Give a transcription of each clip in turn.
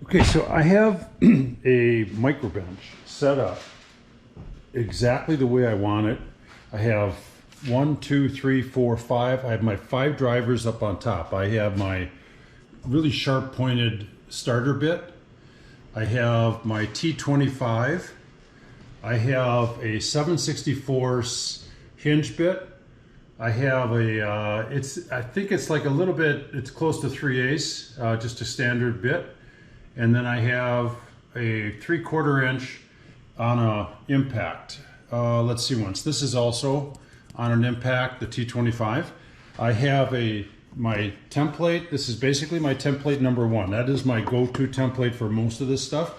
Okay, so I have a micro bench set up exactly the way I want it. I have 1, 2, 3, 4, 5. I have my 5 drivers up on top. I have my really sharp pointed starter bit. I have my T25. I have a 7/64 hinge bit. I have a, I think it's like a little bit, it's close to 3/8, just a standard bit. And then I have a 3/4 inch on a impact. Let's see once. This is also on an impact, the T25. I have my template. This is basically my template number 1. That is my go-to template for most of this stuff.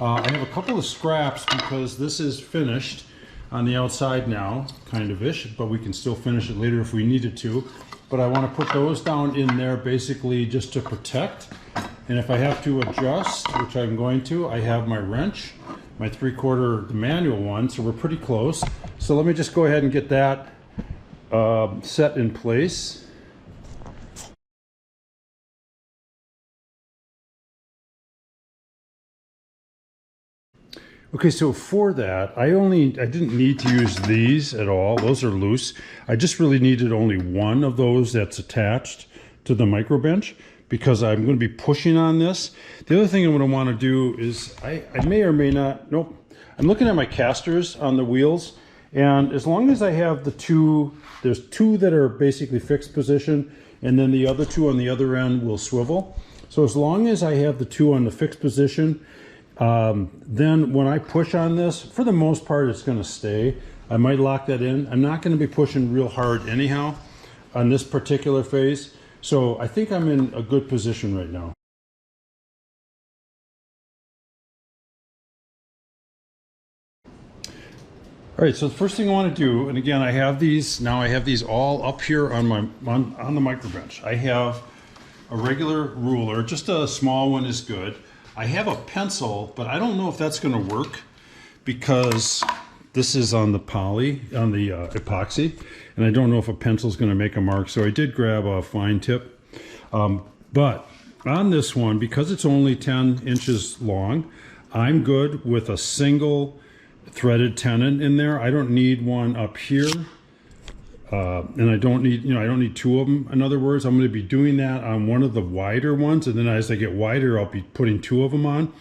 I have a couple of scraps because this is finished on the outside now, kind of ish, but we can still finish it later if we needed to. But I want to put those down in there basically just to protect. And if I have to adjust, which I'm going to, I have my wrench, my 3/4, the manual one, so we're pretty close. So let me just go ahead and get that set in place. Okay, so for that, I didn't need to use these at all. Those are loose. I just really needed only one of those that's attached to the micro bench because I'm going to be pushing on this. The other thing I'm going to want to do is I may or may not, nope. I'm looking at my casters on the wheels, and as long as I have the two, there's 2 that are basically fixed position, and then the other 2 on the other end will swivel. So as long as I have the 2 on the fixed position, then when I push on this, for the most part, it's going to stay. I might lock that in. I'm not going to be pushing real hard anyhow on this particular phase. So I think I'm in a good position right now. All right, so the first thing I want to do, and again, I have these all up here on the micro bench. I have a regular ruler, just a small one is good. I have a pencil, but I don't know if that's going to work because this is on the epoxy, and I don't know if a pencil is going to make a mark. So I did grab a fine tip. But on this one, because it's only 10 inches long, I'm good with a single threaded tenon in there. I don't need one up here. And I don't need 2 of them. In other words, I'm going to be doing that on one of the wider ones, and then as I get wider, I'll be putting 2 of them on.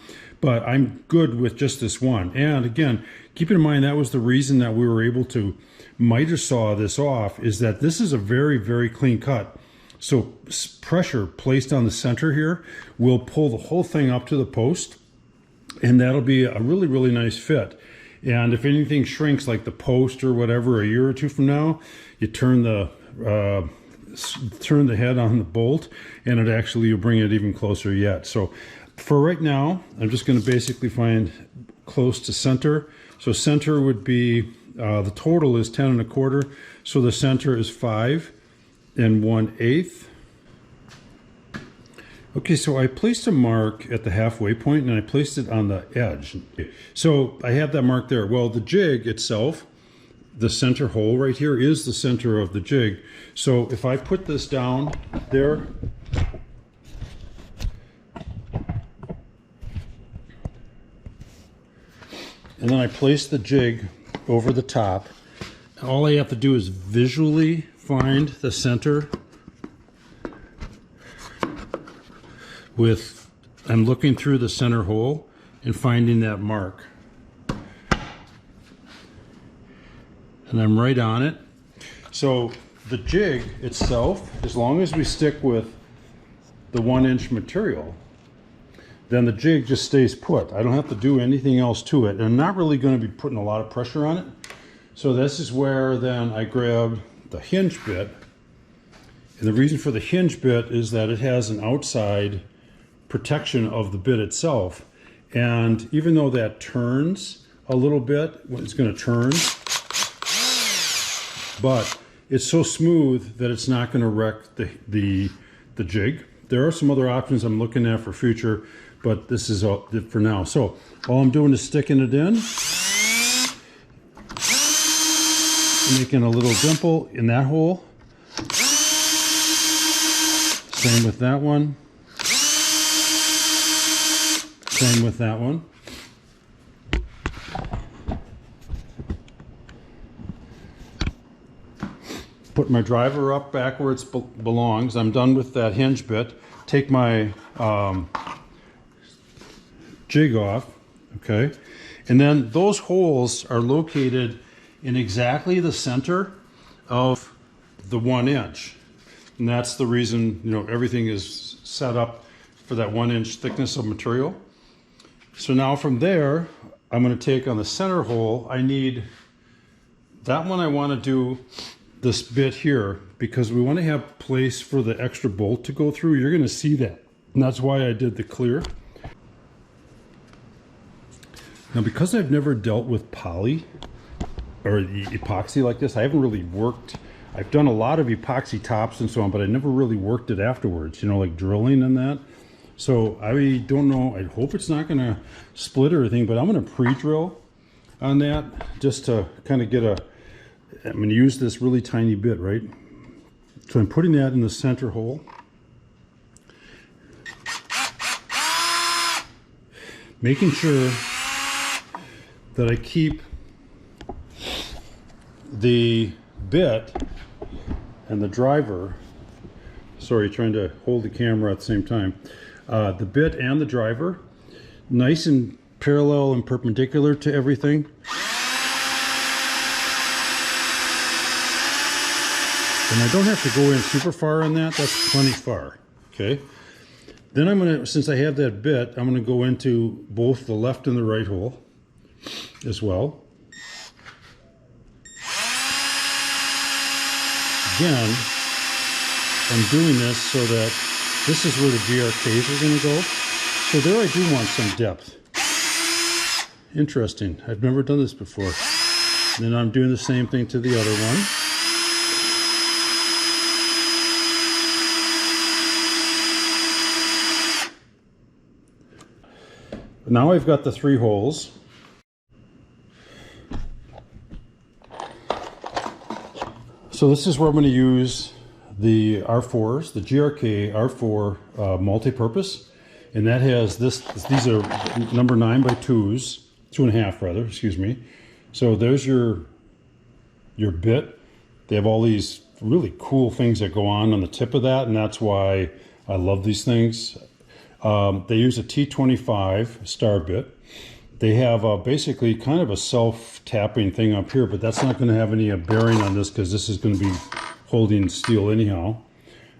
But I'm good with just this one. And again, keep in mind that was the reason that we were able to miter saw this off, is that this is a very, very clean cut. So pressure placed on the center here will pull the whole thing up to the post, and that'll be a really, really nice fit. And if anything shrinks like the post or whatever a year or 2 from now, you turn the head on the bolt, and it actually will bring it even closer yet. So for right now, I'm just going to basically find close to center. So center would be, the total is 10 1/4. So the center is 5 1/8. Okay, so I placed a mark at the halfway point, and I placed it on the edge. So I have that mark there. Well, the jig itself, the center hole right here is the center of the jig. So if I put this down there, and then I place the jig over the top, all I have to do is visually find the center I'm looking through the center hole and finding that mark. And I'm right on it. So the jig itself, as long as we stick with the 1-inch material, then the jig just stays put. I don't have to do anything else to it. And I'm not really going to be putting a lot of pressure on it. So this is where then I grabbed the hinge bit. And the reason for the hinge bit is that it has an outside protection of the bit itself, and even though that turns a little bit, it's going to turn, but it's so smooth that it's not going to wreck the jig. There are some other options I'm looking at for future, but this is all for now. So all I'm doing is sticking it in, making a little dimple in that hole. Same with that one. Same with that one. Put my driver up back where it belongs. I'm done with that hinge bit. Take my jig off, okay? And then those holes are located in exactly the center of the 1 inch. And that's the reason, you know, everything is set up for that 1 inch thickness of material. So now from there, I'm going to take on the center hole. I need that one. I want to do this bit here because we want to have place for the extra bolt to go through. You're going to see that. And that's why I did the clear. Now, because I've never dealt with poly or epoxy like this, I haven't really worked. I've done a lot of epoxy tops and so on, but I never really worked it afterwards, you know, like drilling and that. So I don't know. I hope it's not going to split or anything, but I'm going to pre-drill on that just to kind of get a, I'm going to use this really tiny bit, right? So I'm putting that in the center hole. Making sure that I keep the bit and the driver, sorry, trying to hold the camera at the same time, the bit and the driver nice and parallel and perpendicular to everything. And I don't have to go in super far on that. That's plenty far, okay? Then I'm gonna, since I have that bit, I'm gonna go into both the left and the right hole as well. Again, I'm doing this so that this is where the GRKs are going to go. So there I do want some depth. Interesting. I've never done this before. And then I'm doing the same thing to the other one. Now I've got the 3 holes. So this is where I'm going to use the R4s, the GRK R4 multi-purpose, and that has this. These are number 9x2s, 2.5 rather. Excuse me. So there's your bit. They have all these really cool things that go on the tip of that, and that's why I love these things. They use a T25 star bit. They have basically kind of a self-tapping thing up here, but that's not going to have any bearing on this because this is going to be holding steel anyhow.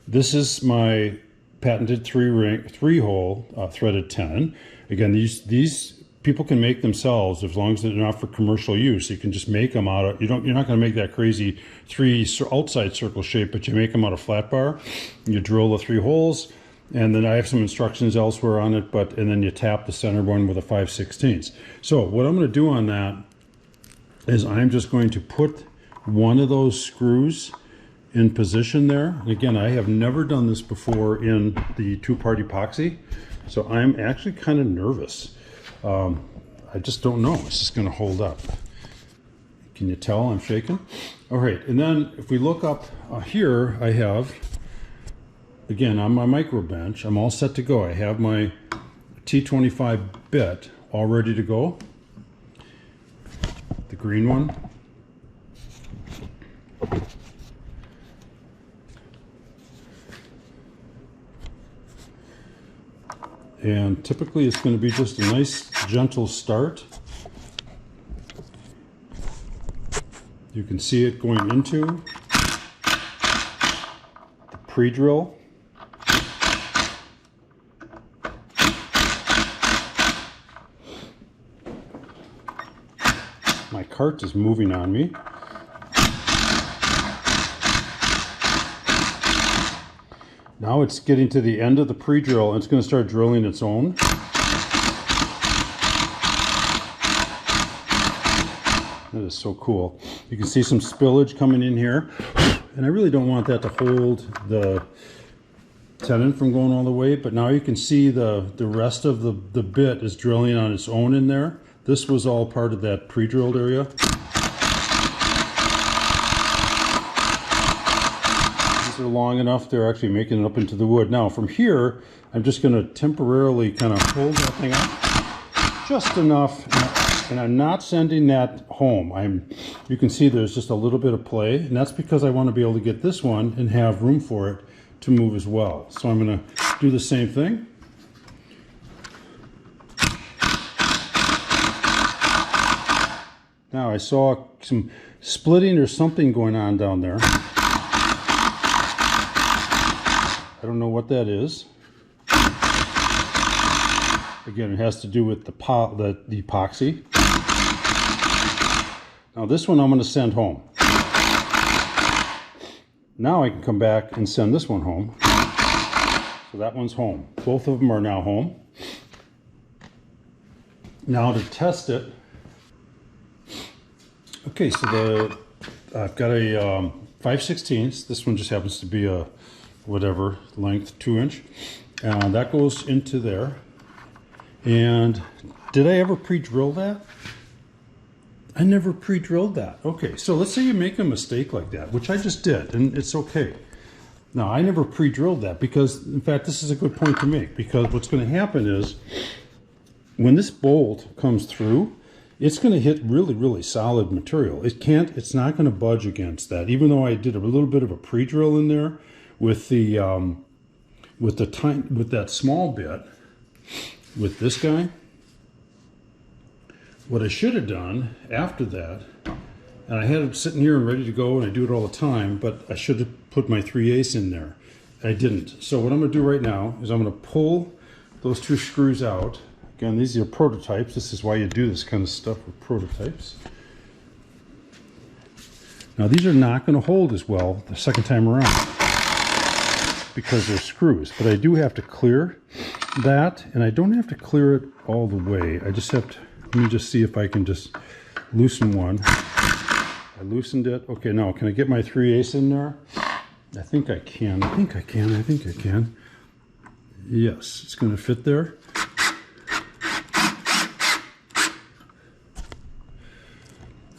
This is my patented 3-hole threaded tenon. Again, these people can make themselves as long as they're not for commercial use. You can just make them out of, you're not going to make that crazy 3 outside circle shape, but you make them out of flat bar. You drill the 3 holes. And then I have some instructions elsewhere on it, and then you tap the center one with a 5/16. So what I'm going to do on that is I'm just going to put one of those screws in position there. And again, I have never done this before in the 2-part epoxy, so I'm actually kind of nervous. I just don't know. It's just going to hold up. Can you tell I'm shaking? All right, and then if we look up here, I have, again, on my micro bench, I'm all set to go. I have my T25 bit all ready to go. The green one. And typically it's going to be just a nice gentle start. You can see it going into the pre-drill. My cart is moving on me. Now it's getting to the end of the pre-drill and it's going to start drilling its own. That is so cool. You can see some spillage coming in here, and I really don't want that to hold the tenon from going all the way, but now you can see the rest of the bit is drilling on its own in there. This was all part of that pre-drilled area. These are long enough, they're actually making it up into the wood. Now from here, I'm just going to temporarily kind of hold that thing up. just enough, and I'm not sending that home. You can see there's just a little bit of play, and that's because I want to be able to get this one and have room for it to move as well. So I'm going to do the same thing. Now I saw some splitting or something going on down there. I don't know what that is. Again, it has to do with the epoxy. Now this one I'm going to send home. Now I can come back and send this one home. So that one's home. Both of them are now home. Now to test it. Okay, so I've got a 5/16. This one just happens to be a whatever length, 2-inch. That goes into there. And did I ever pre-drill that? I never pre-drilled that. Okay, so let's say you make a mistake like that, which I just did, and it's okay. Now, I never pre-drilled that because, in fact, this is a good point to make, because what's going to happen is when this bolt comes through, it's going to hit really, really solid material. It's not going to budge against that, even though I did a little bit of a pre-drill in there with that small bit, with this guy. What I should have done after that, and I had it sitting here and ready to go, and I do it all the time, but I should have put my 3/8 in there. I didn't. So what I'm going to do right now is I'm going to pull those 2 screws out. Again, these are prototypes. This is why you do this kind of stuff with prototypes. Now these are not going to hold as well the second time around because they're screws, but I do have to clear that, and I don't have to clear it all the way. I just have to, let me just see if I can just loosen one. I loosened it. Okay, now can I get my 3/8 in there? I think I can. I think I can. Yes, it's going to fit there.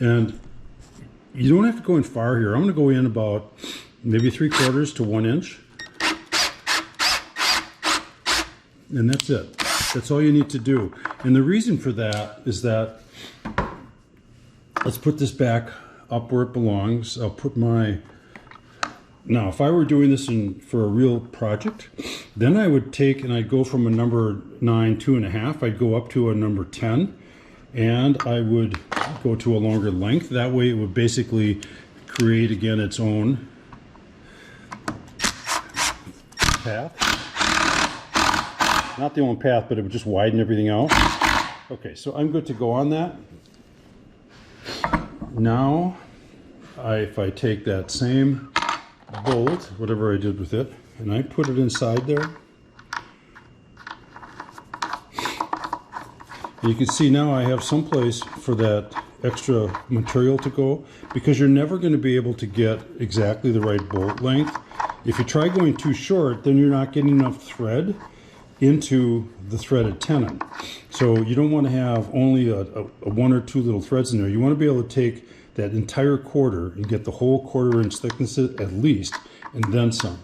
And you don't have to go in far here. I'm going to go in about maybe 3/4 to 1 inch. And that's it. That's all you need to do. And the reason for that is that, let's put this back up where it belongs. I'll put my, now if I were doing this for a real project, then I would take and I'd go from a number 9, 2.5, I'd go up to a number 10, and I would go to a longer length. That way it would basically create again its own path. Not the only path, but it would just widen everything out. Okay, so I'm good to go on that. Now, if I take that same bolt, whatever I did with it, and I put it inside there. You can see now I have some place for that extra material to go, because you're never going to be able to get exactly the right bolt length. If you try going too short, then you're not getting enough thread into the threaded tenon. So you don't want to have only a 1 or 2 little threads in there. You want to be able to take that entire 1/4 and get the whole 1/4 inch thickness at least, and then some.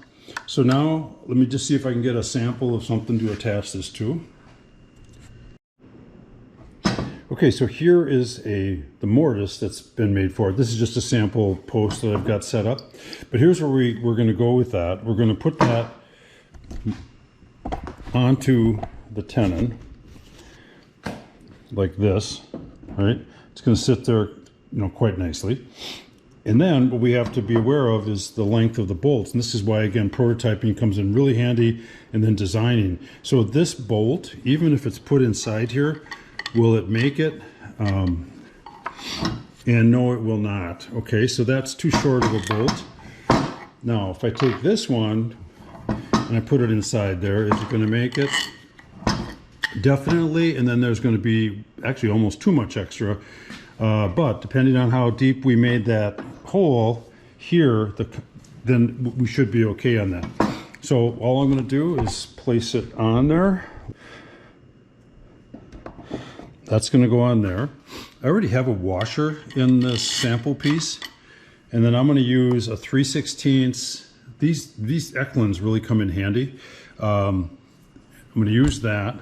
So now let me just see if I can get a sample of something to attach this to. Okay, so here is the mortise that's been made for it. This is just a sample post that I've got set up. But here's where we're going to go with that. We're going to put that onto the tenon like this, right? It's going to sit there, quite nicely. And then what we have to be aware of is the length of the bolts. And this is why, again, prototyping comes in really handy, and then designing. So this bolt, even if it's put inside here, will it make it? And no, it will not. Okay, so that's too short of a bolt. Now, if I take this one and I put it inside there, is it going to make it? Definitely. And then there's going to be actually almost too much extra. But depending on how deep we made that hole here, then we should be okay on that. So all I'm going to do is place it on there. That's going to go on there. I already have a washer in this sample piece, and then I'm going to use a 3/16. These Eklunds really come in handy. I'm going to use that,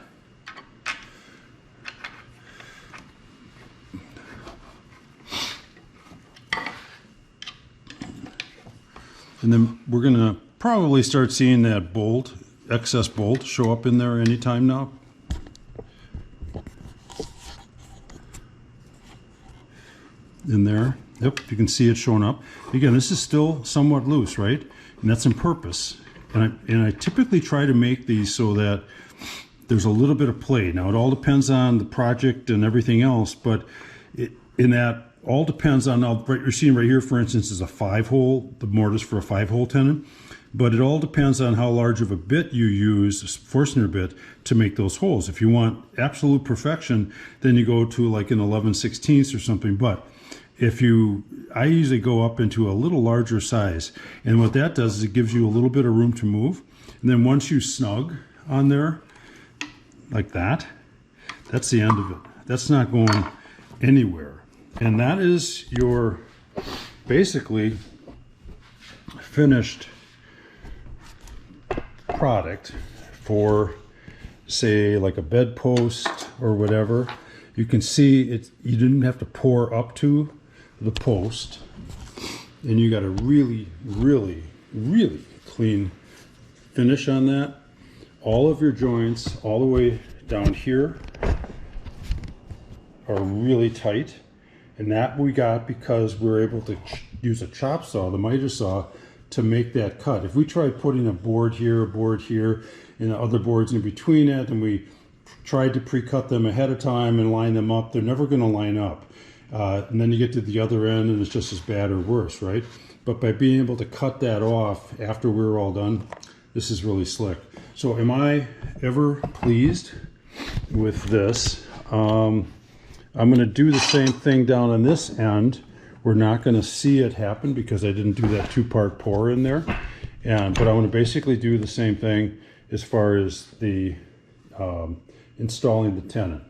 And then we're gonna probably start seeing that bolt, excess bolt, show up in there anytime now. In there, yep, you can see it showing up. Again, this is still somewhat loose, right? And that's on purpose. And I typically try to make these so that there's a little bit of play. Now, it all depends on the project and everything else, but in that all depends on, now, what you're seeing right here, for instance, is a 5-hole, the mortise for a 5-hole tenon. But it all depends on how large of a bit you use, a Forstner bit, to make those holes. If you want absolute perfection, then you go to like an 11/16 or something. But I usually go up into a little larger size. And what that does is it gives you a little bit of room to move. And then once you snug on there, like that, that's the end of it. That's not going anywhere. And that is your basically finished product for, say, like a bedpost or whatever. You can see it, you didn't have to pour up to the post, and you got a really, really, really clean finish on that. All of your joints all the way down here are really tight, and that we got because we were able to use a chop saw, the miter saw, to make that cut. If we tried putting a board here, and other boards in between it, and we tried to pre-cut them ahead of time and line them up, they're never going to line up. And then you get to the other end and it's just as bad or worse, right? But by being able to cut that off after we're all done, this is really slick. So am I ever pleased with this? I'm going to do the same thing down on this end. We're not going to see it happen because I didn't do that 2-part pour in there. But I want to basically do the same thing as far as the installing the tenon.